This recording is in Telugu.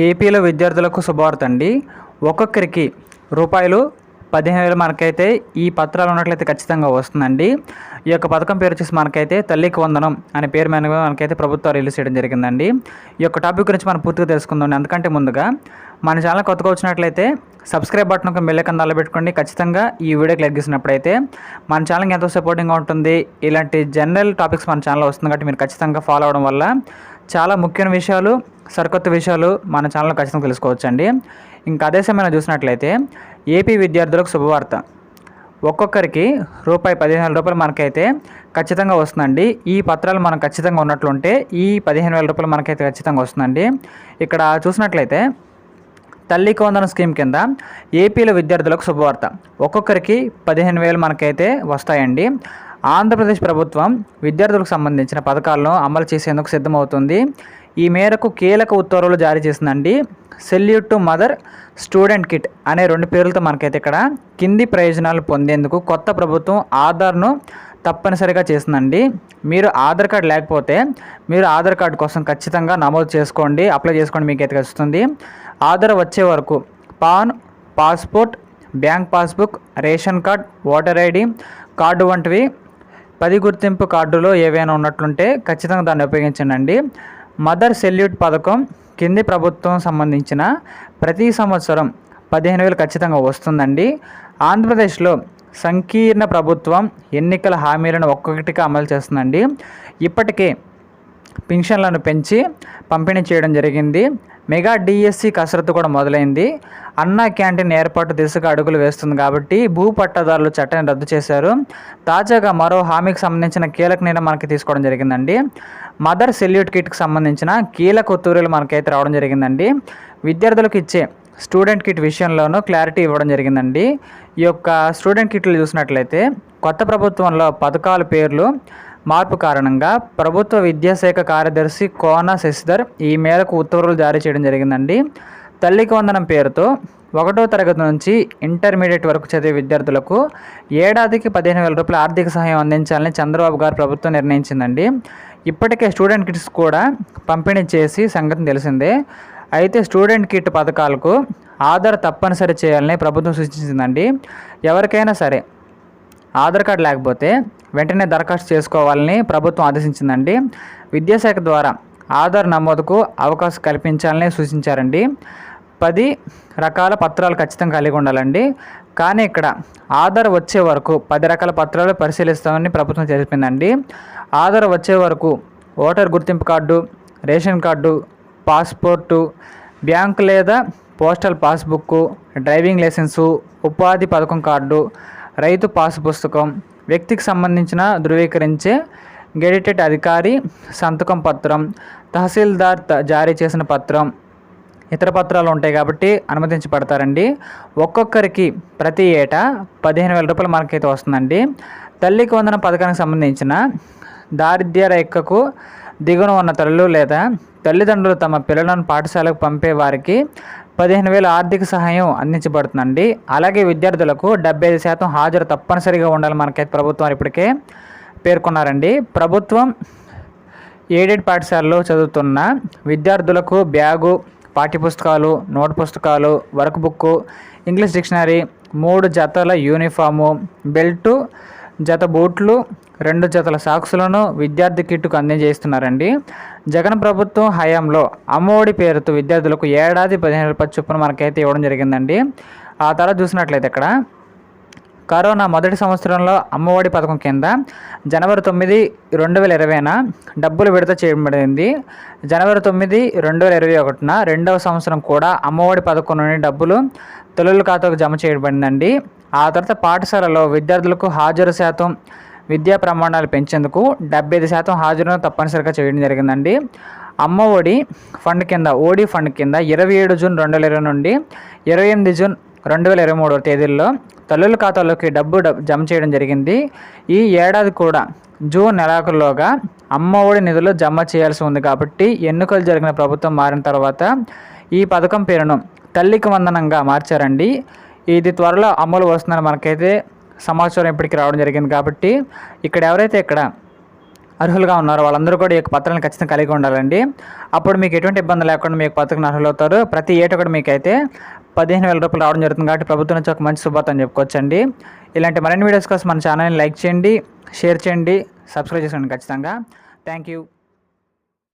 ఏపీలో విద్యార్థులకు శుభవార్త అండి. ఒక్కొక్కరికి రూపాయలు 15,000 మనకైతే ఈ పత్రాలు ఉన్నట్లయితే ఖచ్చితంగా వస్తుందండి. ఈ యొక్క పథకం పేరు వచ్చేసి మనకైతే తల్లికి వందనం అనే పేరు మీద మనకైతే ప్రభుత్వం రిలీజ్ చేయడం జరిగిందండి. ఈ యొక్క టాపిక్ గురించి మనం పూర్తిగా తెలుసుకుందాం. అందుకంటే ముందుగా మన ఛానల్ కొత్తగా వచ్చినట్లయితే సబ్స్క్రైబ్ బటన్ ఒక బెల్ ఐకాన్ పెట్టుకోండి. ఖచ్చితంగా ఈ వీడియోకి లైక్ చేసినప్పుడైతే మన ఛానల్కి ఎంతో సపోర్టింగ్గా ఉంటుంది. ఇలాంటి జనరల్ టాపిక్స్ మన ఛానల్లో వస్తుంది కాబట్టి మీరు ఖచ్చితంగా ఫాలో అవడం వల్ల చాలా ముఖ్యమైన విషయాలు, సరికొత్త విషయాలు మన ఛానల్లో ఖచ్చితంగా తెలుసుకోవచ్చండి. ఇంకా అదే సమయంలో చూసినట్లయితే ఏపీ విద్యార్థులకు శుభవార్త. ఒక్కొక్కరికి రూపాయి 15,000 మనకైతే ఖచ్చితంగా వస్తుందండి. ఈ పత్రాలు మనం ఖచ్చితంగా ఉన్నట్లుంటే ఈ 15,000 రూపాయలు మనకైతే ఖచ్చితంగా వస్తుందండి. ఇక్కడ చూసినట్లయితే తల్లికి వందనం స్కీమ్ కింద ఏపీలో విద్యార్థులకు శుభవార్త. ఒక్కొక్కరికి 15,000 మనకైతే వస్తాయండి. ఆంధ్రప్రదేశ్ ప్రభుత్వం విద్యార్థులకు సంబంధించిన పథకాలను అమలు చేసేందుకు సిద్ధమవుతుంది. ఈ మేరకు కీలక ఉత్తర్వులు జారీ చేసిందండి. Salute to mother student kit అనే 2 పేర్లతో మనకైతే ఇక్కడ కింది ప్రయోజనాలు పొందేందుకు కొత్త ప్రభుత్వం ఆధార్ను తప్పనిసరిగా చేసిందండి. మీరు ఆధార్ కార్డు లేకపోతే మీరు ఆధార్ కార్డు కోసం ఖచ్చితంగా నమోదు చేసుకోండి, అప్లై చేసుకోండి, మీకు అయితే వస్తుంది. ఆధార్ వచ్చే వరకు pan, passport, bank passbook, ration card, voter ID card వంటివి 10 గుర్తింపు కార్డులో ఏవైనా ఉన్నట్లుంటే ఖచ్చితంగా దాన్ని ఉపయోగించండి. మదర్ సెల్యూట్ పథకం కింది ప్రభుత్వం సంబంధించిన ప్రతి సంవత్సరం 15,000 ఖచ్చితంగా వస్తుందండి. ఆంధ్రప్రదేశ్లో సంకీర్ణ ప్రభుత్వం ఎన్నికల హామీలను ఒక్కొక్కటిగా అమలు చేస్తుందండి. ఇప్పటికే పింఛన్లను పెంచి పంపిణీ చేయడం జరిగింది. మెగా డిఎస్సి కసరత్తు కూడా మొదలైంది. అన్నా క్యాంటీన్ ఏర్పాటు దిశగా అడుగులు వేస్తుంది కాబట్టి భూ పట్టాదారుల చట్టాన్ని రద్దు చేశారు. తాజాగా మరో హామీకి సంబంధించిన కీలక నిర్ణయం మనకి తీసుకోవడం జరిగిందండి. మదర్ సెల్యూట్ కిట్కి సంబంధించిన కీలక ఉత్తర్వులు మనకైతే రావడం జరిగిందండి. విద్యార్థులకు ఇచ్చే స్టూడెంట్ కిట్ విషయంలోనూ క్లారిటీ ఇవ్వడం జరిగిందండి. ఈ యొక్క స్టూడెంట్ కిట్లు చూసినట్లయితే కొత్త ప్రభుత్వంలో పథకాల పేర్లు మార్పు కారణంగా ప్రభుత్వ విద్యాశాఖ కార్యదర్శి కోన శశిధర్ ఈ మేరకు ఉత్తర్వులు జారీ చేయడం జరిగిందండి. తల్లికి వందనం పేరుతో 1వ తరగతి నుంచి ఇంటర్మీడియట్ వరకు చదివే విద్యార్థులకు ఏడాదికి 15,000 రూపాయల ఆర్థిక సహాయం అందించాలని చంద్రబాబు గారు ప్రభుత్వం నిర్ణయించిందండి. ఇప్పటికే స్టూడెంట్ కిట్స్ కూడా పంపిణీ చేసి సంగతి తెలిసిందే. అయితే స్టూడెంట్ కిట్ పథకాలకు ఆధార్ తప్పనిసరి చేయాలని ప్రభుత్వం సూచించిందండి. ఎవరికైనా సరే ఆధార్ కార్డు లేకపోతే వెంటనే దరఖాస్తు చేసుకోవాలని ప్రభుత్వం ఆదేశించిందండి. విద్యాశాఖ ద్వారా ఆధార్ నమోదుకు అవకాశం కల్పించాలని సూచించారండి. 10 రకాల పత్రాలు ఖచ్చితంగా కలిగి ఉండాలండి. కానీ ఇక్కడ ఆధార్ వచ్చే వరకు 10 రకాల పత్రాలు పరిశీలిస్తామని ప్రభుత్వం తెలిపిందండి. ఆధార్ వచ్చే వరకు ఓటర్ గుర్తింపు card, ration card, passport, bank లేదా పోస్టల్ పాస్బుక్, డ్రైవింగ్ లైసెన్సు, ఉపాధి పథకం కార్డు, రైతు పాసు పుస్తకం, వ్యక్తికి సంబంధించిన ధృవీకరించే గెజిటెడ్ అధికారి సంతకం పత్రం, తహసీల్దార్ జారీ చేసిన పత్రం, ఇతర పత్రాలు ఉంటాయి కాబట్టి అనుమతించబడతారండి. ఒక్కొక్కరికి ప్రతి ఏటా 15,000 రూపాయలు మనకైతే వస్తుందండి. తల్లికి వందనం పథకానికి సంబంధించిన దారిద్ర్య రేఖకు దిగువన ఉన్న తల్లులు లేదా తల్లిదండ్రులు తమ పిల్లలను పాఠశాలకు పంపే వారికి 15,000 ఆర్థిక సహాయం అందించబడుతుందండి. అలాగే విద్యార్థులకు 75% హాజరు తప్పనిసరిగా ఉండాలి మనకైతే ప్రభుత్వం ఇప్పటికే పేర్కొన్నారండి. ప్రభుత్వం ఎయిడెడ్ పాఠశాలలో చదువుతున్న విద్యార్థులకు బ్యాగు, పాఠ్యపుస్తకాలు, నోట్ పుస్తకాలు, వర్క్ బుక్, ఇంగ్లీష్ డిక్షనరీ, 3 జతల యూనిఫాము, బెల్టు, జత బూట్లు, 2 జతల సాక్సులను విద్యార్థి కిట్టుకు అందజేస్తున్నారండి. జగన్ ప్రభుత్వం హయాంలో అమ్మఒడి పేరుతో విద్యార్థులకు ఏడాది 15,000 రూపాయల చొప్పున మనకైతే ఇవ్వడం జరిగిందండి. ఆ తర్వాత చూసినట్లయితే ఇక్కడ కరోనా మొదటి సంవత్సరంలో అమ్మఒడి పథకం కింద జనవరి 9, 2020న డబ్బులు విడుదల చేయబడింది. జనవరి 9, 2021న 2వ సంవత్సరం కూడా అమ్మఒడి పథకం నుండి డబ్బులు తల్లుల ఖాతాకు జమ చేయబడిందండి. ఆ తర్వాత పాఠశాలలో విద్యార్థులకు హాజరు శాతం, విద్యా ప్రమాణాలు పెంచేందుకు 75% హాజరును తప్పనిసరిగా చేయడం జరిగిందండి. అమ్మ ఒడి ఫండ్ కింద, ఓడి ఫండ్ కింద 27 జూన్ 2020 నుండి 28 జూన్ 2023 తేదీల్లో తల్లుల ఖాతాలోకి డబ్బు జమ చేయడం జరిగింది. ఈ ఏడాది కూడా జూన్ నెలాఖరులోగా అమ్మ ఒడి నిధులు జమ చేయాల్సి ఉంది కాబట్టి ఎన్నికలు జరిగిన ప్రభుత్వం మారిన తర్వాత ఈ పథకం పేరును తల్లికి వందనంగా మార్చారండి. ఇది త్వరలో అమలు వస్తుందని మనకైతే సమాచారం ఇప్పటికి రావడం జరిగింది. కాబట్టి ఇక్కడ ఎవరైతే ఇక్కడ అర్హులుగా ఉన్నారో వాళ్ళందరూ కూడా ఈ యొక్క పత్రాలను ఖచ్చితంగా కలిగి ఉండాలండి. అప్పుడు మీకు ఎటువంటి ఇబ్బంది లేకుండా మీకు పథకం అర్హులు అవుతారు. ప్రతి ఏటా కూడా మీకైతే 15,000 రూపాయలు రావడం జరుగుతుంది. కాబట్టి ప్రభుత్వం నుంచి ఒక మంచి శుభార్త అని చెప్పుకోవచ్చండి. ఇలాంటి మరిన్ని వీడియోస్ కోసం మన ఛానల్ని లైక్ చేయండి, షేర్ చేయండి, సబ్స్క్రైబ్ చేసుకోండి ఖచ్చితంగా. Thank you.